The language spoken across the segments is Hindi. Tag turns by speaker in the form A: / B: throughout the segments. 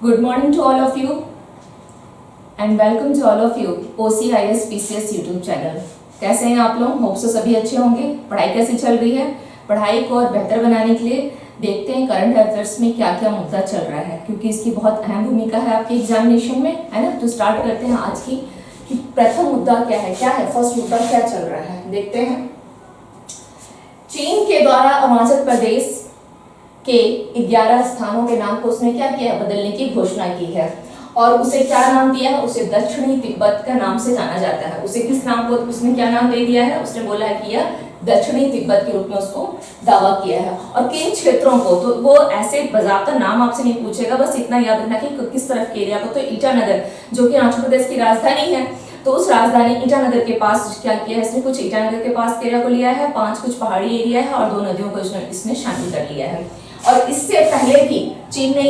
A: Good morning to all of you and welcome to all of you OCIS PCS YouTube channel. कैसे हैं आप लोग? होप सो सभी अच्छे होंगे। पढ़ाई कैसी चल रही है? पढ़ाई को और बेहतर बनाने के लिए देखते हैं करंट अफेयर्स में क्या क्या मुद्दा चल रहा है, क्योंकि इसकी बहुत अहम भूमिका है आपके एग्जामिनेशन में, है ना। तो स्टार्ट करते हैं आज की कि प्रथम मुद्दा क्या है फर्स्ट मुद्दा क्या चल रहा है, देखते हैं। चीन के द्वारा अरुणाचल प्रदेश के 11 स्थानों के नाम को उसने क्या किया, बदलने की घोषणा की है और उसे क्या नाम दिया है, उसे दक्षिणी तिब्बत का नाम से जाना जाता है। उसे किस नाम को उसने क्या नाम दे दिया है, उसने बोला है कि यह दक्षिणी तिब्बत के रूप में उसको दावा किया है। और किन क्षेत्रों को, तो वो ऐसे बाकायदा नाम आपसे नहीं पूछेगा, बस इतना याद रखना कि किस तरफ के एरिया को। तो ईटानगर जो कि अरुणाचल प्रदेश की राजधानी है, तो उस राजधानी ईटानगर के पास क्या किया है इसने, कुछ ईटानगर के पास के एरिया को लिया है, 5 कुछ पहाड़ी एरिया है और 2 नदियों को इसने शामिल कर लिया है। और इससे पहले भी चीन ने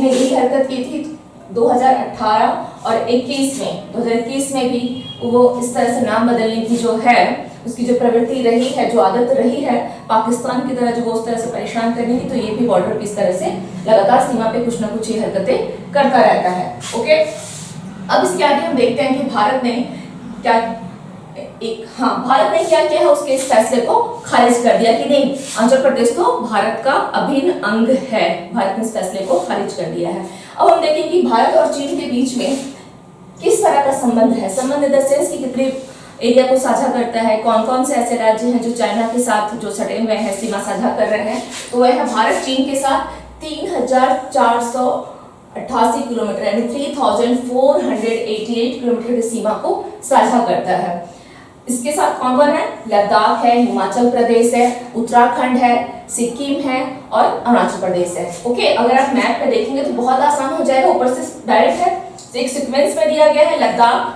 A: यही हरकत की थी 2018 और 2021 में भी वो इस तरह से नाम बदलने की जो है उसकी जो प्रवृत्ति रही है, जो आदत रही है पाकिस्तान की तरह, जो वो उस तरह से परेशान करने की, तो ये भी बॉर्डर पे इस तरह से लगातार सीमा पे कुछ ना कुछ ये हरकतें करता रहता है। ओके, अब इसके आगे हम देखते हैं कि भारत ने क्या किया है, उसके इस फैसले को खारिज कर दिया कि नहीं, अरुणाचल प्रदेश तो भारत का अभिन्न अंग है। भारत ने इस फैसले को खारिज कर दिया है। अब हम देखेंगे कि भारत और चीन के बीच में किस तरह का संबंध है। संबंध इन द सेंस कि कितने एरिया को साझा करता है, कौन कौन से ऐसे राज्य हैं जो चाइना के साथ जो सटे हुए हैं, सीमा साझा कर रहे हैं। तो वह है भारत चीन के साथ 3488 किलोमीटर यानी 3488 किलोमीटर की सीमा को साझा करता है। इसके साथ कौन कौन है, लद्दाख है, हिमाचल प्रदेश है, उत्तराखंड है, सिक्किम है और अरुणाचल प्रदेश है। ओके, अगर आप मैप पे देखेंगे तो बहुत आसान हो जाएगा, ऊपर से डायरेक्ट है, एक सीक्वेंस में दिया गया है। लद्दाख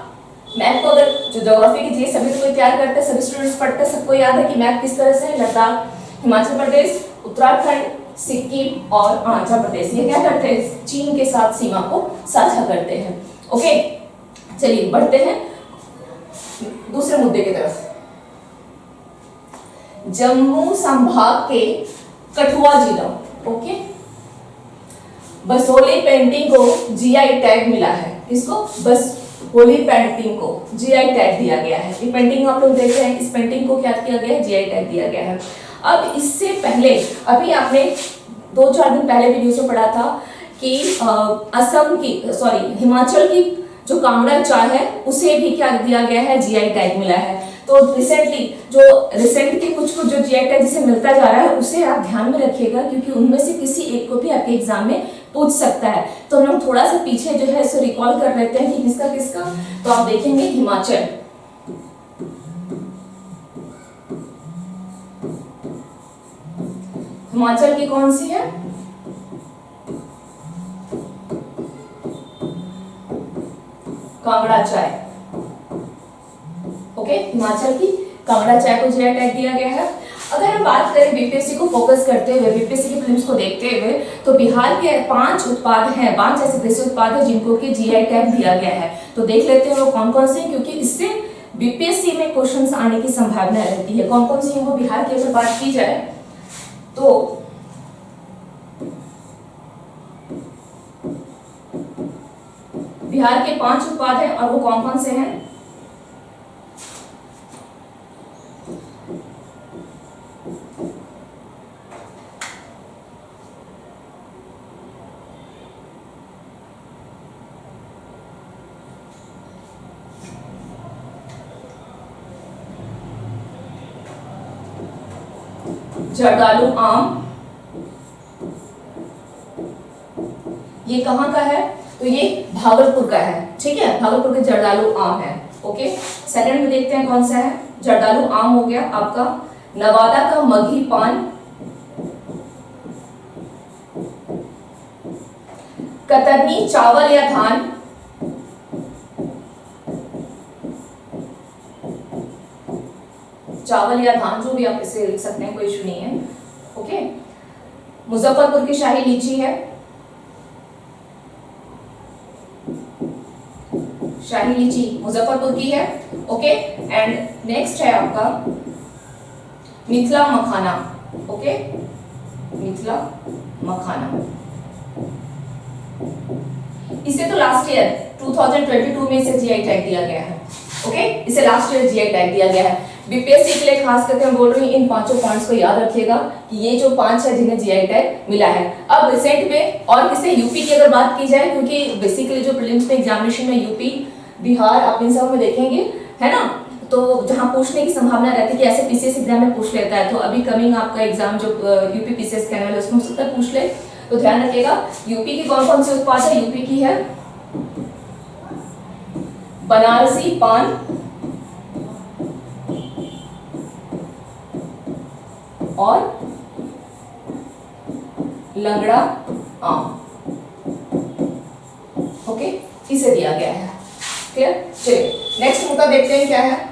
A: मैप को अगर जो ज्योग्राफी की चीज सभी कोई तैयार करते हैं, सभी स्टूडेंट्स पढ़ते हैं, सबको याद है कि मैप किस तरह से है। लद्दाख, हिमाचल प्रदेश, उत्तराखंड, सिक्किम और अरुणाचल प्रदेश ये क्या करते हैं, चीन के साथ सीमा को साझा करते हैं। ओके, चलिए बढ़ते हैं दूसरे मुद्दे की तरफ। जम्मू संभाग के कठुआ जिला, ओके, बसोली पेंटिंग को जीआई टैग मिला है। किसको, बसोली पेंटिंग को जीआई टैग दिया गया है। ये पेंटिंग आप लोग देख रहे हैं, इस पेंटिंग को क्या किया गया है, जीआई टैग दिया गया है। अब इससे पहले अभी आपने 2-4 दिन पहले भी न्यूज़ में पढ़ा था कि हिमाचल की जो कांगड़ा चाय है उसे भी क्या दिया गया है, जीआई टैग मिला है। तो रिसेंट के कुछ जो जीआई टैग जिसे मिलता जा रहा है उसे आप ध्यान में रखिएगा, क्योंकि उनमें से किसी एक को भी आपके एग्जाम में पूछ सकता है। तो हम लोग थोड़ा सा पीछे जो है इसे रिकॉल कर लेते हैं कि किसका। तो आप देखेंगे हिमाचल की कौन सी है, कांगड़ा चाय। ओके, हिमाचल की कांगड़ा चाय को जीआई टैग दिया गया है। अगर हम बात करें बीपीएससी को फोकस करते हुए, बीपीएससी की फिल्म्स को देखते हुए, तो बिहार के 5 उत्पाद हैं, 5 ऐसे कृषि उत्पाद हैं जिनको कि जीआई टैग दिया गया है। तो देख लेते हैं वो कौन कौन से हैं, क्योंकि इससे बीपीएससी में क्वेश्चंस आने की संभावना रहती है। कौन कौन सी है वो, बिहार की अगर बात की जाए तो बिहार के 5 उत्पाद हैं और वो कौन कौन से हैं, जर्दालू आम, ये कहाँ का है, तो ये भागलपुर का है। ठीक है, भागलपुर के जर्दालू आम है। ओके, सेकंड में देखते हैं कौन सा है, जर्दालू आम हो गया आपका। नवादा का मगही पान, कतरनी चावल या धान, चावल या धान जो भी आप इसे लिख सकते हैं, कोई इशू नहीं है। ओके, मुजफ्फरपुर की शाही लीची है, शाही लीची मुजफ्फरपुर की है। ओके, एंड नेक्स्ट है आपका मिथिला मखाना। ओके, मिथिला मखाना। इसे तो लास्ट ईयर 2022 में इसे जीआई टैग दिया गया है। ओके, इसे लास्ट ईयर जीआई टैग दिया गया है। बीपीएससी के लिए खास करके मैं बोल रही हूँ, इन पांचों पॉइंट्स को याद रखिएगा कि ये जो 5 है जिन्हें जीआई टैग मिला है। अब रिसेंट में और किसे, यूपी की अगर बात की जाए, क्योंकि बेसिकली जो प्रीलिम्स में एग्जामिनेशन में यूपी बिहार आप इन सब में देखेंगे, है ना, तो जहां पूछने की संभावना रहती है कि ऐसे पीसीएस एग्जाम में पूछ लेता है, तो अभी कमिंग आपका एग्जाम जो यूपी पीसीएस कहने वाले उसमें हो सकता है पूछ ले, तो ध्यान रखिएगा। यूपी की कौन कौन सी उत्पाद है? यूपी की है बनारसी पान और लंगड़ा आम। ओके, इसे दिया गया है। क्लियर? चलिए नेक्स्ट मुद्दा देखते हैं क्या है।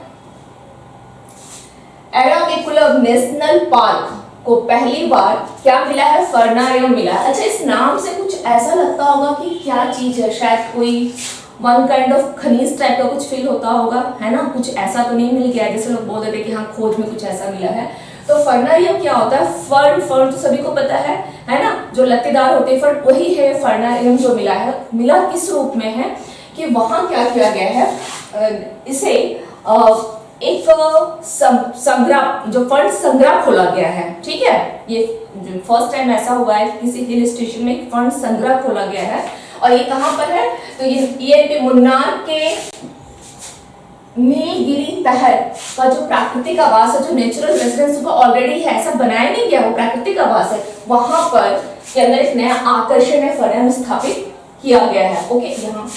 A: एराविकुलम नेशनल पार्क को पहली बार क्या मिला है? फर्नारियम मिला है। अच्छा, इस नाम से कुछ ऐसा लगता होगा कि क्या चीज है, शायद कोई वन काइंड ऑफ खनिज टाइप का कुछ फील होता होगा, है ना, कुछ ऐसा तो नहीं मिल गया जैसे लोग बोल देते कि हाँ खोज में कुछ ऐसा मिला है। तो फर्नारियम क्या होता है? फर्न तो सभी को पता है ना, जो लत्तेदार होते हैं फर्न, वही है फर्नारियम जो मिला है। मिला किस रूप में है कि वहां क्या किया गया है, इसे एक संग्रह, जो फंड संग्रह खोला गया है। ठीक है, ये फर्स्ट टाइम ऐसा हुआ है किसी हिल स्टेशन में फंड संग्रह खोला गया है। और ये कहां पर है? तो ये मुन्नार के नीलगिरी तहर का जो प्राकृतिक आवास है, जो नेचुरल रेजिडेंस का ऑलरेडी है, ऐसा बनाया नहीं गया, वो प्राकृतिक आवास है, वहां पर के अंदर एक नया आकर्षण है फर्नारियम स्थापित किया गया है। ओके, यहाँ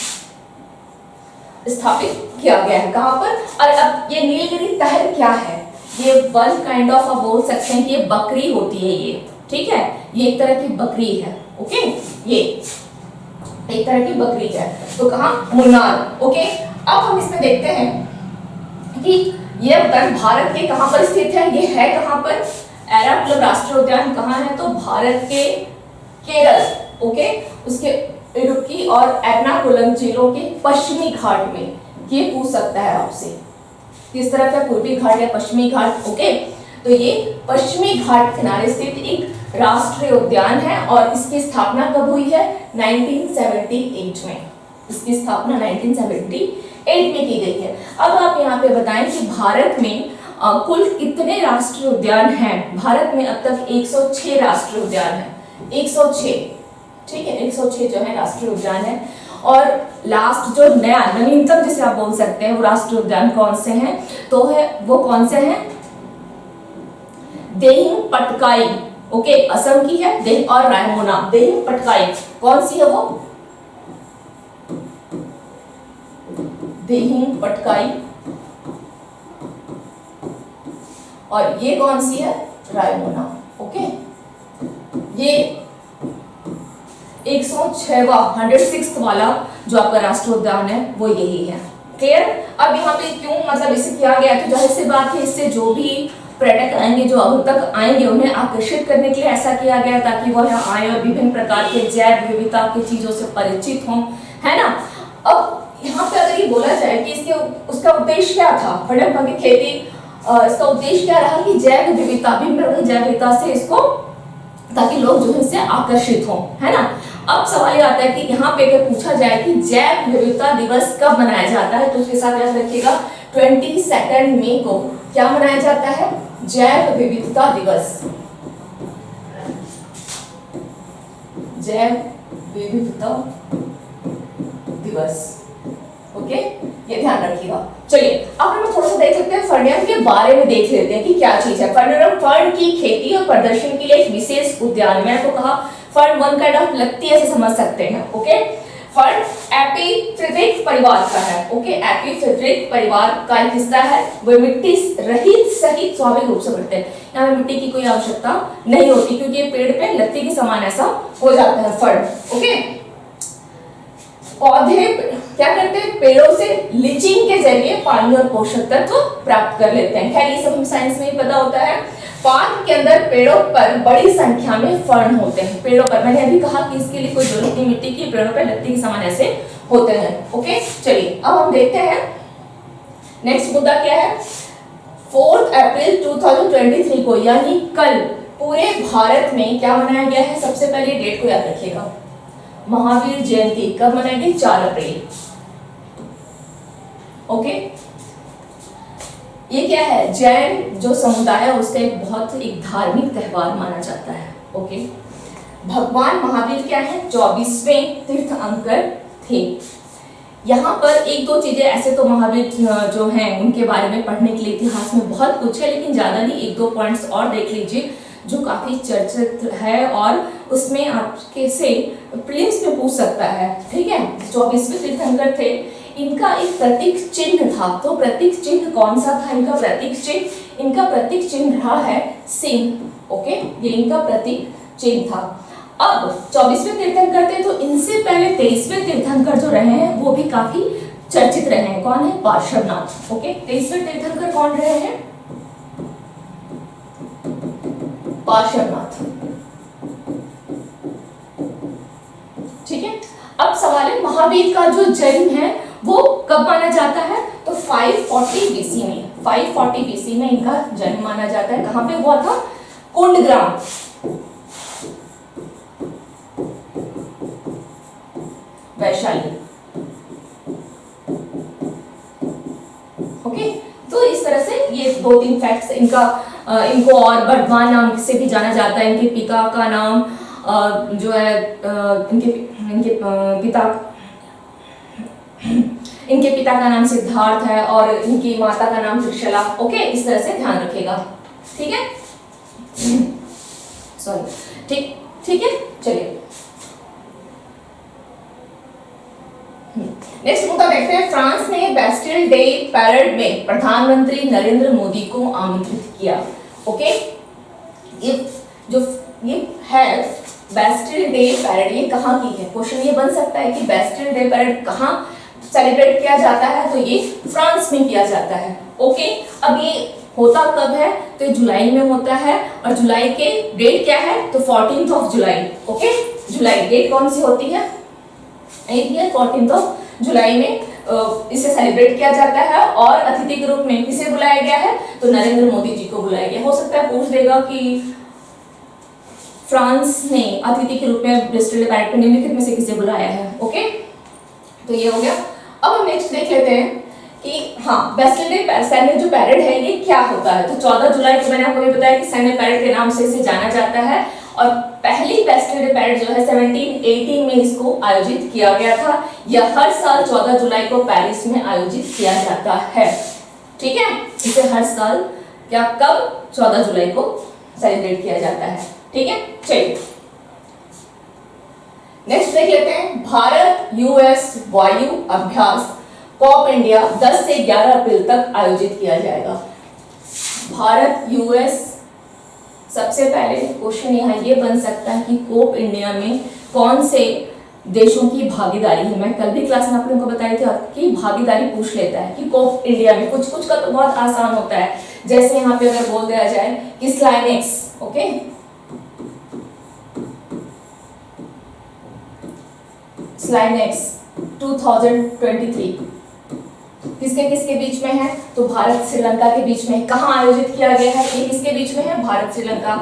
A: स्थापित किया गया है। कहां पर? और अब ये नीलगिरी तहर क्या है? ये वन काइंड ऑफ, आप बोल सकते हैं कि ये बकरी होती है ये। ठीक है, ये एक तरह की बकरी है। ओके, ये एक तरह की बकरी है। तो कहां? मुन्नार। ओके, अब हम इसमें देखते हैं कि ये भारत के कहां पर स्थित है। ये है कहां पर? एराविकुलम राष्ट्रीय उद्यान कहां है? तो भारत के केरल, ओके, उसके इडुक्की और एर्नाकुलम जिलों के पश्चिमी घाट में। ये पूछ सकता है आपसे किस तरफ है, पूर्वी घाट या पश्चिमी घाट। ओके, तो ये पश्चिमी घाट किनारे स्थित एक राष्ट्रीय उद्यान है और इसकी स्थापना कब हुई है? 1978 में। इसकी स्थापना 1978 में की गई है। अब आप यहाँ पे बताएं कि भारत में कुल कितने राष्ट्रीय उद्यान हैं? भारत में अब तक 106 राष्ट्रीय उद्यान हैं। 106, ठीक है, 106 जो है राष्ट्रीय उद्यान है। और लास्ट जो नया नवीनतम जिसे आप बोल सकते हैं वो राष्ट्रीय उद्यान कौन से हैं? तो है वो कौन से हैं? देहिंग पटकाई, ओके, असम की है, देहिंग और रायमोना। देहिंग पटकाई कौन सी है? वो देहिंग पटकाई। और ये कौन सी है? रायमोना। ओके, ये 106वां वाला जो आपका राष्ट्रीय उद्यान है वो यही है। क्लियर? अब यहाँ पे क्यों मतलब इसे किया गया? तो जाहिर सी बात है, इससे जो भी पर्यटक आएंगे, जो अब तक आएंगे, उन्हें आकर्षित करने के लिए ऐसा किया गया ताकि वो यहाँ आए और विभिन्न प्रकार के जैव विविधता की चीजों से परिचित हों, है ना। अब यहाँ पे अगर ये बोला जाए कि इसके उसका उद्देश्य क्या था, फर्नारियम की खेती, इसका उद्देश्य क्या रहा कि जैव विविधता, विभिन्न जैव विविधता से इसको, ताकि लोग जो है इससे आकर्षित हों, है ना। अब सवाल ये आता है कि यहाँ पे अगर पूछा जाए कि जैव विविधता दिवस कब मनाया जाता है, तो उसके साथ याद रखिएगा 22 मई को क्या मनाया जाता है? जैव विविधता दिवस। जैव विविधता दिवस। ओके, ये ध्यान रखिएगा। चलिए अब हम थोड़ा सा देख लेते हैं फर्नारियम के बारे में, देख लेते हैं कि क्या चीज है। फर्नारियम फर्न की खेती और प्रदर्शन के लिए एक विशेष उद्यान। मैंने तो कहा फर्न वन काइंड ऑफ लत्ती ऐसे समझ सकते हैं। ओके, फर्न एपीफिटिक परिवार का है। ओके, एपीफिटिक परिवार का एक हिस्सा है। वो मिट्टी रहित सहित स्वाभाविक रूप से बढ़ते हैं। यहाँ पे मिट्टी की कोई आवश्यकता नहीं होती क्योंकि ये पेड़ पे लत्ती के समान ऐसा हो जाता है फर्न। ओके, पौधे क्या करते हैं? पेड़ों से लीचिंग के जरिए पानी और पोषक तत्व प्राप्त कर लेते हैं। खैर ये सब हमें साइंस में ही पता होता है। पार्क के अंदर पेड़ों पर बड़ी संख्या में फर्न होते हैं। पेड़ों पर, मैंने अभी कहा कि इसके लिए कोई जरूरत नहीं मिट्टी की, पेड़ों पर लत्ती के समान ऐसे होते हैं। ओके, चलिए अब हम देखते हैं नेक्स्ट मुद्दा क्या है। 4 अप्रैल 2023 को यानी कल पूरे भारत में क्या मनाया गया है? सबसे पहले डेट को याद रखिएगा। महावीर जयंती कब मनाएंगे? 4 अप्रैल। ओके, ये क्या है? जैन जो समुदाय है उसका एक बहुत एक धार्मिक त्योहार माना जाता है। ओके, भगवान महावीर क्या है? 24वें तीर्थंकर थे। यहाँ पर एक दो चीजें, ऐसे तो महावीर जो हैं उनके बारे में पढ़ने के लिए इतिहास में बहुत कुछ है, लेकिन ज्यादा नहीं, एक दो पॉइंट्स और देख लीजिए जो काफी चर्चित है और उसमें आपके से प्रीलिम्स में पूछ सकता है। ठीक है, 24वें तीर्थंकर थे, इनका एक प्रतीक चिन्ह था। तो प्रतीक चिन्ह कौन सा था इनका प्रतीक चिन्ह? इनका प्रतीक चिन्ह रहा है सिंह। ओके, ये इनका प्रतीक चिन्ह था। अब 24वें तीर्थंकर थे, तो इनसे पहले 23वें तीर्थंकर जो रहे हैं वो भी काफी चर्चित रहे हैं। कौन है? पार्श्वनाथ। ओके, 23वें तीर्थंकर कौन रहे हैं? पार्श्वनाथ। ठीक है, अब सवाल है महावीर का जो जन्म है वो कब माना जाता है? तो 540 बीसी में, 540 बीसी में इनका जन्म माना जाता है। कहां पे हुआ था? कुंडग्राम, वैशाली। ओके, तो इस तरह से ये 2-3 फैक्ट्स इनका, इनको और वर्धमान नाम से भी जाना जाता है। इनके पिता का नाम जो है इनके पिता का नाम सिद्धार्थ है और इनकी माता का नाम त्रिशला। ओके, इस तरह से ध्यान रखिएगा। ठीक है, सॉरी, ठीक है, चलिए नेक्स्ट मुद्दा देखते हैं। फ्रांस ने बेस्टिल डे पैरेड में प्रधानमंत्री नरेंद्र मोदी को आमंत्रित किया। ओके, ये है बेस्टिल डे पैरेड, ये कहाँ की है? क्वेश्चन ये बन सकता है कि बेस्टिल डे पैरेड कहाँ सेलिब्रेट किया जाता है? तो ये फ्रांस में किया जाता है। ओके, अब ये होता कब है? तो जुलाई में होता है और जुलाई के डेट क्या है? तो 14 जुलाई। ओके, जुलाई डेट कौन सी होती है? 14 जुलाई में इसे सेलिब्रेट किया जाता है और अतिथि के रूप में किसे बुलाया गया है? तो नरेंद्र मोदी जी को बुलाया गया। हो सकता है पूछ देगा कि फ्रांस ने अतिथि के रूप में बेस्टिल डे पैरेड पर निम्नलिखित में से किसे बुलाया है? ओके, तो ये हो गया। अब हम नेक्स्ट देख लेते हैं कि हाँ, बेस्टिल डे सैन्य जो पैरेड है ये क्या होता है? तो 14 जुलाई को मैंने आपको ये बताया कि सैन्य पैरेड के नाम से इसे जाना जाता है और पहली बेस्टिल डे पैरेड जो है 1718 में इसको आयोजित किया गया था। यह हर साल 14 जुलाई को पेरिस में आयोजित किया जाता है। ठीक है, इसे हर साल क्या कब 14 जुलाई को सेलिब्रेट किया जाता है। ठीक है, चलिए नेक्स्ट देख लेते हैं। भारत यूएस वायु अभ्यास कॉप इंडिया 10 से 11 अप्रैल तक आयोजित किया जाएगा। भारत यूएस, सबसे पहले क्वेश्चन यहाँ ये बन सकता है कि कोप इंडिया में कौन से देशों की भागीदारी है? मैं कल भी क्लास में आप लोगों को बताई थी कि भागीदारी पूछ लेता है कि कोप इंडिया में कुछ कुछ का तो बहुत आसान होता है। जैसे यहाँ पे अगर बोल दिया जाए कि स्लाइनेक्स, ओके, स्लाइनेक्स 2023 किसके किसके बीच में है? तो भारत श्रीलंका के बीच में। कहां आयोजित किया गया है? ये किसके बीच में है? भारत श्रीलंका।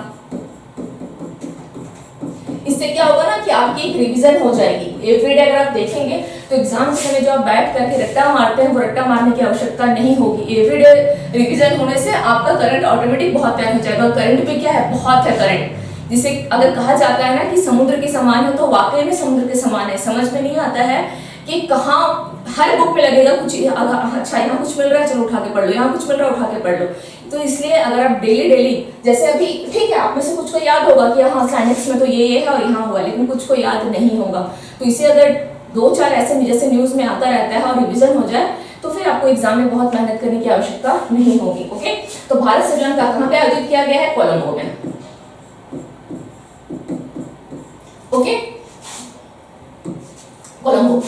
A: इससे क्या होगा ना कि आपकी एक रिवीजन हो जाएगी। एवरीडे अगर आप देखेंगे तो एग्जाम के समय जो आप बैठ करके रट्टा मारते हैं वो रट्टा मारने की आवश्यकता नहीं होगी। एवरीडे रिवीजन होने से आपका करंट ऑटोमेटिक बहुत तैयार हो जाएगा। करंट पे क्या है? बहुत है करंट। जिसे अगर कहा जाता है ना कि समुद्र के समान है, तो वाकई में समुद्र के समान है। समझ में नहीं आता है कि कहाँ हर बुक में लगेगा कुछ, अच्छा यहाँ कुछ मिल रहा है चलो उठा के पढ़ लो, यहाँ कुछ मिल रहा है उठा के पढ़ लो। तो इसलिए अगर आप डेली जैसे अभी ठीक है, आप में से कुछ को याद होगा कि हाँ साइनेक्स में तो ये है और यहाँ हुआ, लेकिन कुछ को याद नहीं होगा। तो इसे अगर 2-4 ऐसे जैसे न्यूज में आता रहता है और रिविजन हो जाए तो फिर आपको एग्जाम में बहुत मेहनत करने की आवश्यकता नहीं होगी। ओके, तो भारत श्रीलंका कहाँ पे आयोजित किया गया है? कोलंबो में। Okay, Colombo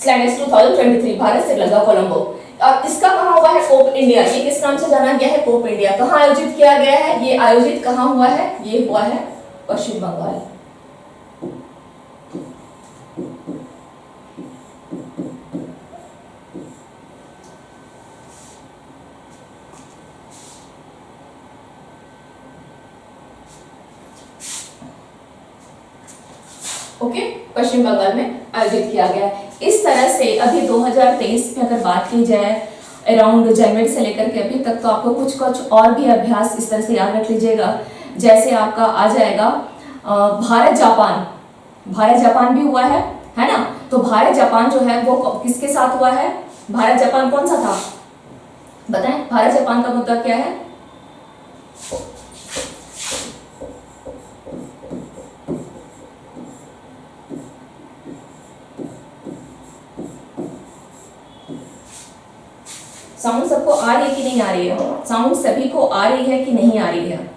A: SLINEX 2023 Bharat Sri Lanka Colombo. और इसका कहाँ हुआ है? Cope India. ये किस नाम से जाना गया है? Cope India. कहाँ आयोजित किया गया है? ये आयोजित कहाँ हुआ है? ये हुआ है पश्चिम बंगाल। ओके, पश्चिम बंगाल में आयोजित किया गया। इस तरह से अभी 2023 में अगर बात की जाए अराउंड जनवरी से लेकर के अभी तक, तो आपको कुछ कुछ और भी अभ्यास इस तरह से याद रख लीजिएगा। जैसे आपका आ जाएगा भारत जापान भी हुआ है ना। तो भारत जापान जो है वो किसके साथ हुआ है? भारत जापान कौन सा था बताएं? भारत जापान का मुद्दा क्या है? साउंड सबको आ रही है कि नहीं आ रही है? साउंड सभी को आ रही है कि नहीं आ रही है?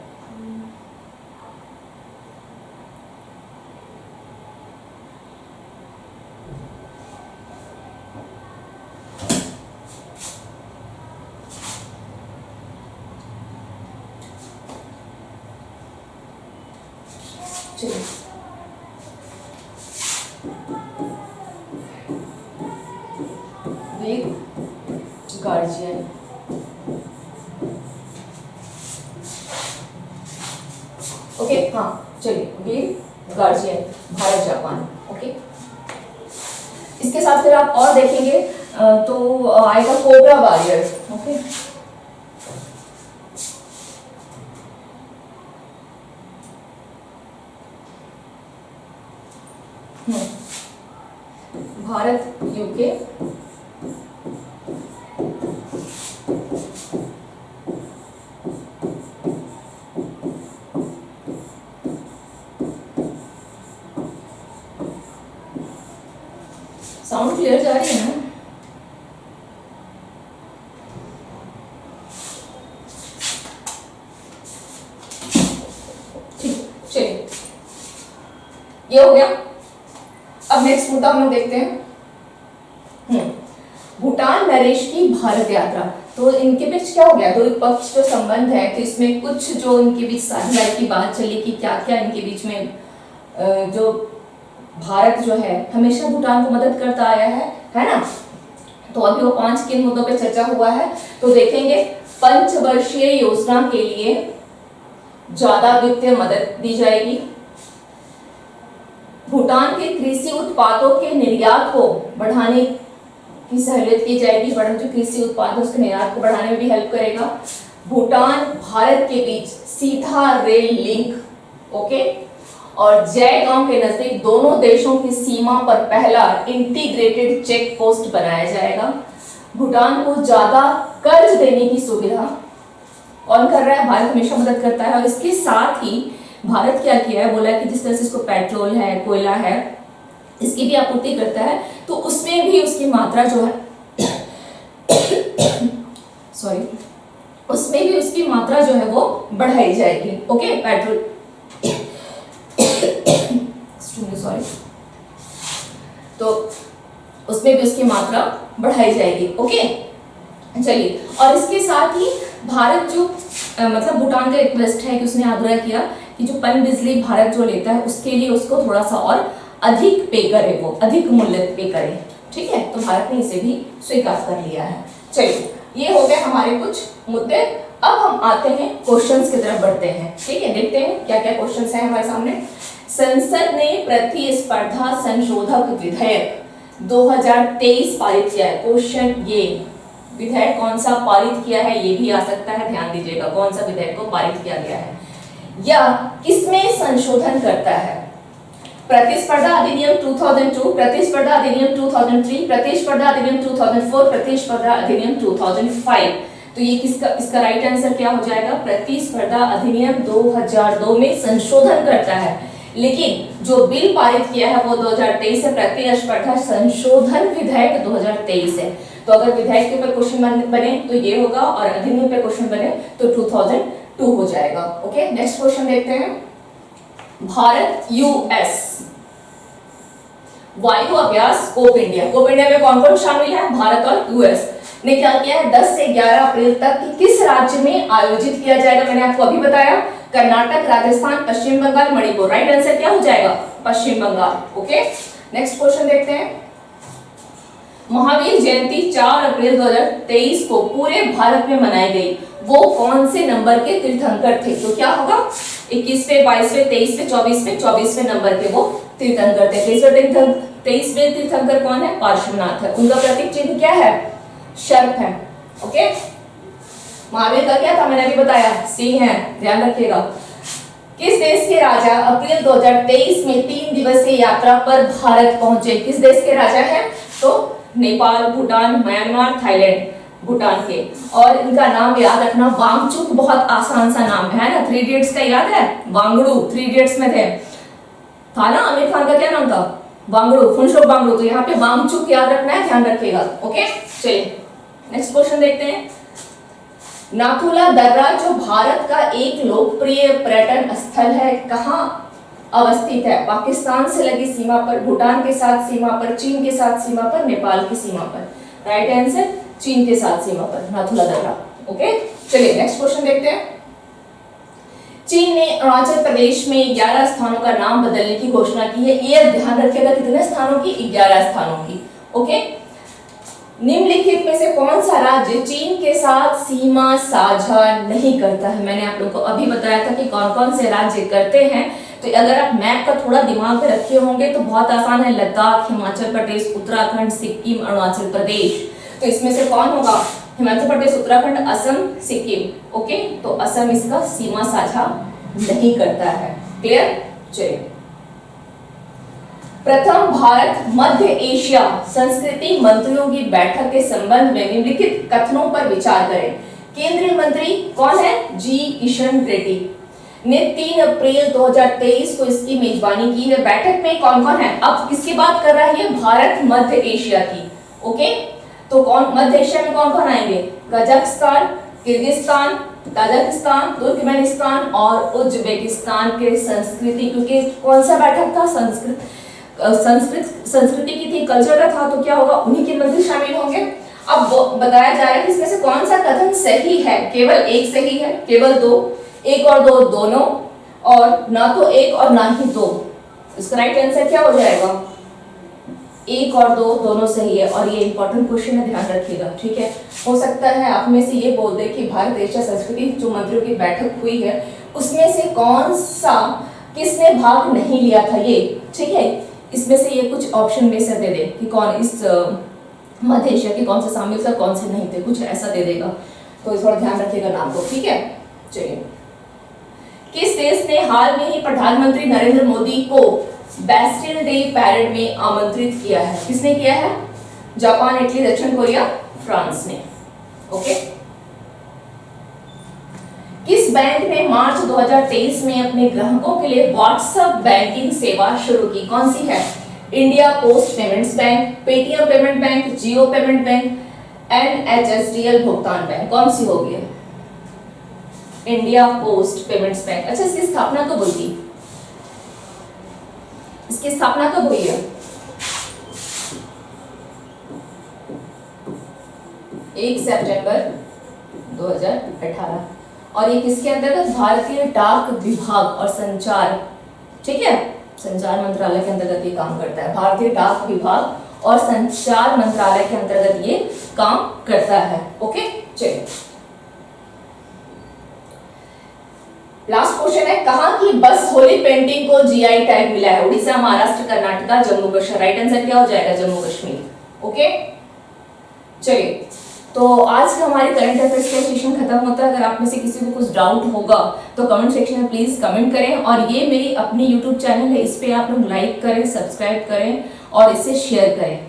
A: चलिए, गार्जियन ओके, हाँ चलिए, वीर गार्जियन भारत जापान। ओके, इसके साथ फिर आप और देखेंगे तो आएगा cobra warrior. Okay, Bharat UK sound clear जा रही है ना? ठीक, चलिए, ये हो गया। अब नेक्स्ट मुद्दा हम लोग देखते हैं, भूटान नरेश की भारत यात्रा। तो इनके बीच क्या हो गया? दो पक्ष जो संबंध है, तो इसमें कुछ जो इनके बीच साझेदारी की बात चली कि क्या क्या इनके बीच में जो भारत जो है हमेशा भूटान को मदद करता आया है ना। तो अभी वो 5 किन मुद्दों पे चर्चा हुआ है, तो देखेंगे। पंचवर्षीय योजना के लिए ज्यादा वित्तीय मदद दी जाएगी, भूटान के कृषि उत्पादों के निर्यात को बढ़ाने की सहूलियत की जाएगी, जो कृषि उत्पाद उसके निर्यात को बढ़ाने में भी हेल्प करेगा। भूटान भारत के बीच सीधा रेल लिंक, ओके, और जयगांव के नजदीक दोनों देशों की सीमा पर पहला इंटीग्रेटेड चेक पोस्ट बनाया जाएगा। भूटान को ज्यादा कर्ज देने की सुविधा कौन कर रहा है? भारत हमेशा मदद करता है। और इसके साथ ही भारत क्या किया है, बोला कि जिस तरह से इसको पेट्रोल है, कोयला है, इसकी भी आपूर्ति करता है, तो उसमें भी उसकी मात्रा जो है सॉरी, उसमें भी उसकी मात्रा जो है वो बढ़ाई जाएगी। ओके, पेट्रोल सॉरी, तो उसमें भी उसकी मात्रा बढ़ाई जाएगी। ओके, चलिए, और इसके साथ ही भारत जो मतलब भूटान का रिक्वेस्ट है कि उसने आग्रह किया कि जो पनबिजली भारत जो लेता है उसके लिए उसको थोड़ा सा और अधिक पे करे, वो अधिक मूल्य पे करे। ठीक है, तो भारत ने इसे भी स्वीकार कर लिया है। चलिए, ये हो गए हमारे कुछ मुद्दे। अब हम आते हैं क्वेश्चंस की तरफ बढ़ते हैं। ठीक है, देखते हैं क्या क्या क्वेश्चंस हैं हमारे सामने। संसद ने प्रतिस्पर्धा संशोधक विधेयक 2023 पारित किया है। क्वेश्चन, ये विधेयक कौन सा पारित किया है, ये भी आ सकता है, ध्यान दीजिएगा, कौन सा विधेयक को पारित किया गया है या किसमें संशोधन करता है? प्रतिस्पर्धा अधिनियम 2002, प्रतिस्पर्धा अधिनियम 2003, प्रतिस्पर्धा अधिनियम 2004, प्रतिस्पर्धा अधिनियम 2005। तो ये इसका राइट आंसर क्या हो जाएगा? प्रतिस्पर्धा अधिनियम 2002 में संशोधन करता है। लेकिन जो बिल पारित किया है वो 2023 है, प्रतिस्पर्धा संशोधन विधेयक 2023 है। तो अगर विधेयक के ऊपर क्वेश्चन बने तो ये होगा, और अधिनियम पे क्वेश्चन बने तो 2002 हो जाएगा। ओके, नेक्स्ट क्वेश्चन देखते हैं। भारत यूएस वायु अभ्यास कोप इंडिया में कौन कौन शामिल है? भारत और यूएस ने क्या किया है? 10 से 11 अप्रैल तक किस राज्य में आयोजित किया जाएगा? मैंने आपको अभी बताया, कर्नाटक, राजस्थान, पश्चिम बंगाल, मणिपुर। राइट आंसर क्या हो जाएगा? पश्चिम बंगाल। ओके, नेक्स्ट क्वेश्चन देखते हैं। महावीर जयंती 4 अप्रैल 2023 को पूरे भारत में मनाई गई, वो कौन से नंबर के तीर्थंकर थे? तो क्या होगा? 21वें, 22वें, 23वें, 24वें नंबर के वो तीर्थंकर थे। 23वें तीर्थंकर कौन है? पार्श्वनाथ है। उनका प्रतीक चिन्ह क्या है? सर्प है। ओके, महावीर का क्या था? मैंने अभी बताया, सिंह है, ध्यान रखिएगा। किस देश के राजा अप्रैल 2023 में 3 दिवसीय यात्रा पर भारत पहुंचे? किस देश के राजा हैं? तो नेपाल, भूटान, म्यांमार, थाईलैंड। भूटान के। और इनका नाम याद रखना, वांगचुक, बहुत आसान सा नाम है ना। 3 इडियट्स का याद है? वांगड़ू 3 इडियट्स में थे, था ना। आमिर खान का क्या नाम था? वांगड़ू, फुनशोक वांगड़ू। तो यहाँ पे वांगचुक याद रखना है, ध्यान रखिएगा। ओके, चलिए नेक्स्ट क्वेश्चन देखते हैं। नाथुला दर्रा जो भारत का एक लोकप्रिय पर्यटन स्थल है, कहाँ अवस्थित है? पाकिस्तान से लगी सीमा पर, भूटान के साथ सीमा पर, चीन के साथ सीमा पर, नेपाल की सीमा पर। राइट आंसर चीन के साथ सीमा पर नाथुला दर्रा। ओके, चलिए नेक्स्ट क्वेश्चन देखते हैं। चीन ने अरुणाचल प्रदेश में 11 स्थानों का नाम बदलने की घोषणा की है। ये ध्यान रखिएगा, कितने स्थानों की? 11 स्थानों की। ओके, निम्नलिखित में से कौन सा राज्य चीन के साथ सीमा साझा नहीं करता है? मैंने आप लोगों को अभी बताया था कि कौन कौन से राज्य करते हैं। तो अगर आप मैप का थोड़ा दिमाग में रखे होंगे तो बहुत आसान है। लद्दाख, हिमाचल प्रदेश, उत्तराखंड, सिक्किम, अरुणाचल प्रदेश। तो इसमें से कौन होगा? हिमाचल प्रदेश, उत्तराखंड, असम, सिक्किम। ओके, तो असम इसका सीमा साझा नहीं करता है। क्लियर? चलिए, प्रथम भारत मध्य एशिया संस्कृति मंत्रियों की बैठक के संबंध में निम्नलिखित कथनों पर विचार करें। केंद्रीय मंत्री कौन है? जी किशन रेड्डी ने 3 अप्रैल 2023 को इसकी मेजबानी की है। बैठक में कौन कौन है? अब किसकी बात कर रहा है ये? भारत मध्य एशिया की। ओके, तो कौन मध्य एशिया में कौन कौन आएंगे? कजाकिस्तान, किर्गिस्तान, ताजिकिस्तान, तुर्कमेनिस्तान और उज्बेकिस्तान के संस्कृति, क्योंकि कौन सा बैठक था? संस्कृति की थी, कल्चर का था, तो क्या होगा? उन्हीं के मंत्री शामिल होंगे। अब बताया जा रहा है कि इसमें से कौन सा कथन सही है? केवल एक सही है, केवल 2, 1 और 2 दोनों, और ना तो 1 और ना ही 2। इसका राइट आंसर क्या हो जाएगा? 1 और 2 दोनों सही है। और ये इंपॉर्टेंट क्वेश्चन है, ध्यान रखिएगा। ठीक है, हो सकता है आप में से ये बोल दे कि भारत एशिया संस्कृति जो मंत्रियों की बैठक हुई है उसमें से कौन सा, किसने भाग नहीं लिया था ये। ठीक है, इसमें से ये कुछ ऑप्शन में से दे दे कि कौन इस मध्य एशिया के कौन से शामिल था, कौन से नहीं थे, कुछ ऐसा दे देगा। तो थोड़ा ध्यान रखिएगा नाम को। ठीक है, चलिए, किस देश ने हाल में ही प्रधानमंत्री नरेंद्र मोदी को बैस्टिल डे पैरेड में आमंत्रित किया है? किसने किया है? जापान, इटली, दक्षिण कोरिया, फ्रांस ने। ओके, किस बैंक ने मार्च 2023 में अपने ग्राहकों के लिए व्हाट्सएप बैंकिंग सेवा शुरू की? कौन सी है? India Post Payments Bank, Paytm Payment Bank, Jio Payment Bank, NHSDL भुगतान बैंक। कौन सी होगी? India Post Payments Bank. अच्छा, इसकी स्थापना कब हुई थी? इसकी स्थापना कब हुई है? 1 सितंबर 2018। और ये किसके अंतर्गत? भारतीय डाक विभाग और संचार, ठीक है, संचार मंत्रालय के अंतर्गत ये काम करता है। भारतीय डाक विभाग और संचार मंत्रालय के अंतर्गत ये काम करता है। ओके, चलिए लास्ट क्वेश्चन है, कहाँ की बस होली पेंटिंग को जीआई टैग मिला है? उड़ीसा, महाराष्ट्र, कर्नाटक, जम्मू कश्मीर। राइट आंसर क्या हो जाएगा? जम्मू कश्मीर। ओके, चलिए, तो आज का हमारे करंट अफेयर्स का सेशन खत्म होता है। अगर आप में से किसी को कुछ डाउट होगा तो कमेंट सेक्शन में प्लीज कमेंट करें। और ये मेरी अपनी यूट्यूब चैनल है, इस पे आप लोग लाइक करें, सब्सक्राइब करें और इसे शेयर करें।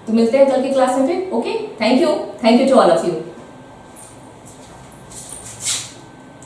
A: तो मिलते हैं कल की क्लास में फिर। Okay, thank you to all of you.